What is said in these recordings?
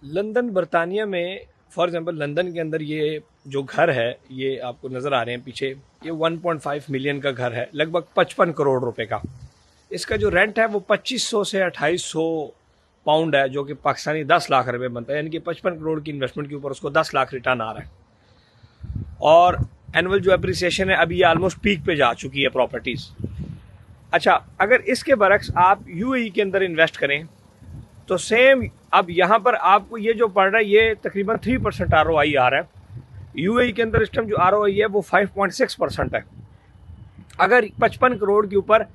London बरतानिया में for example London के अंदर ये जो घर है ये आपको नज़र आ रहे हैं पीछे, ये 1.5 मिलियन का घर है, लगभग 55 करोड़ रुपए का। इसका जो रेंट है वो 2500 से 2800 पाउंड है, जो कि पाकिस्तानी 10 लाख रुपए बनता है। यानी कि 55 करोड़ की इन्वेस्टमेंट के ऊपर उसको 10 लाख रिटर्न आ रहा है। और एनुअल जो अप्रिसिएशन है अभी ये ऑलमोस्ट पीक पे जा चुकी है प्रॉपर्टीज़। अच्छा, अगर इसके बरक्स आप यूएई के अंदर इन्वेस्ट करें तो सेम, अब यहाँ पर आपको ये जो पड़ रहा है ये तकरीबन 3% ROI आ रहा है। यूएई के अंदर इस टाइम जो ROI है वो 5.6% है। अगर 55 करोड़ के ऊपर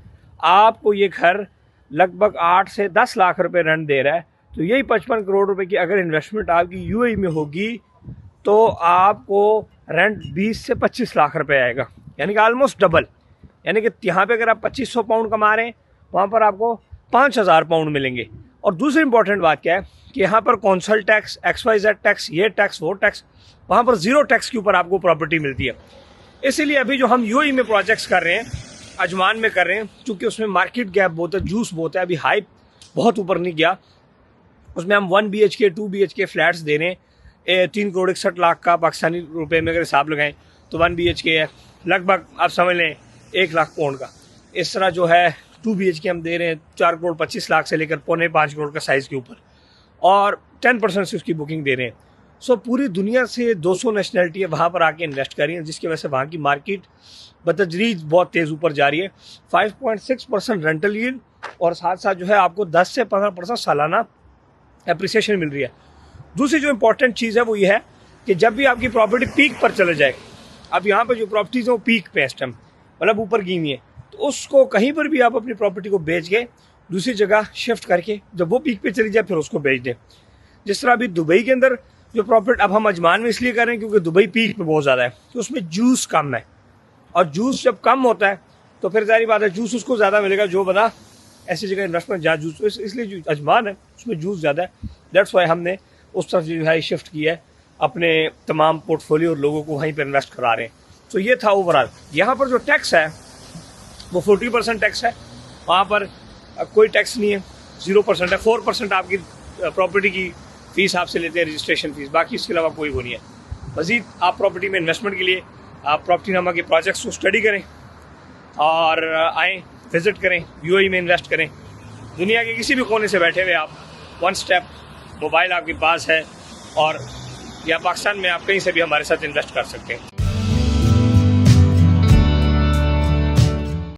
आपको ये घर लगभग 8 से 10 लाख रुपए रेंट दे रहा है, तो यही 55 करोड़ रुपए की अगर इन्वेस्टमेंट आपकी यूएई में होगी तो आपको रेंट 20 से 25 लाख रुपए आएगा, यानी कि ऑलमोस्ट डबल। यानी कि यहाँ पे अगर आप 2500 पाउंड कमा रहे हैं, वहाँ पर आपको 5000 पाउंड मिलेंगे। और दूसरी इंपॉर्टेंट बात क्या है कि यहाँ पर कौंसल टैक्स, XYZ टैक्स, ये टैक्स वो टैक्स, वहाँ पर 0 टैक्स के ऊपर आपको प्रॉपर्टी मिलती है। इसीलिए अभी जो हम यूएई में प्रोजेक्ट्स कर रहे हैं, अजमान में कर रहे हैं, क्योंकि उसमें मार्केट गैप बहुत है, जूस बहुत है, अभी हाइप बहुत ऊपर नहीं गया। उसमें हम 1 BHK 2 BHK फ्लैट्स दे रहे हैं। 3 करोड़ 61 लाख का पाकिस्तानी रुपए में अगर हिसाब लगाएं तो 1 BHK है लगभग आप समझ लें 1 लाख पाउंड का। इस तरह जो है 2 BHK हम दे रहे हैं 4 करोड़ 25 लाख से लेकर 4.25 करोड़ का साइज़ के ऊपर, और 10% से उसकी बुकिंग दे रहे हैं। सो पूरी दुनिया से 200 नेशनैलिटी है वहाँ पर आके इन्वेस्ट कर रही है, जिसकी वजह से वहाँ की मार्केट बतदरीज बहुत तेज़ ऊपर जा रही है। 5.6% रेंटल यील्ड और साथ साथ जो है आपको 10 से 15% सालाना एप्रिसिएशन मिल रही है। दूसरी जो इंपॉर्टेंट चीज़ है वो ये है कि जब भी आपकी प्रॉपर्टी पीक पर चले जाए, अब यहाँ पर जो प्रॉपर्टीज़ हैं वो पीक पे इस टाइम मतलब ऊपर गई हुई है, तो उसको कहीं पर भी आप अपनी प्रॉपर्टी को बेच के दूसरी जगह शिफ्ट करके जब वो पीक पे चली जाए फिर उसको बेच दें। जिस तरह अभी दुबई के अंदर जो प्रॉपर्टी अब हम अजमान में इसलिए कर रहे हैं क्योंकि दुबई पीक पे बहुत ज़्यादा है, तो उसमें जूस कम है, और जूस जब कम होता है तो फिर जारी बात है जूस उसको ज़्यादा मिलेगा जो बना ऐसी जगह इन्वेस्टमेंट जहाँ जूस, इसलिए जो अजमान है उसमें जूस ज़्यादा है। दैट्स वाई हमने उस तरफ जो है शिफ्ट किया है, अपने तमाम पोर्टफोलियो और लोगों को वहीं पर इन्वेस्ट करा रहे हैं। तो ये था ओवरऑल। यहाँ पर जो टैक्स है वो 40% टैक्स है, वहाँ पर कोई टैक्स नहीं है, 0% है। 4% आपकी प्रॉपर्टी की फ़ीस आपसे लेते हैं, रजिस्ट्रेशन फ़ीस, बाकी इसके अलावा कोई वो नहीं है। मज़ीद आप प्रॉपर्टी में इन्वेस्टमेंट के लिए आप प्रॉपर्टी नामा के प्रोजेक्ट्स को स्टडी करें और आएँ, विज़िट करें, यूएई में इन्वेस्ट करें। दुनिया के किसी भी कोने से बैठे हुए आप 1 स्टेप मोबाइल आपके पास है, और या पाकिस्तान में आप कहीं से भी हमारे साथ इन्वेस्ट कर सकते हैं।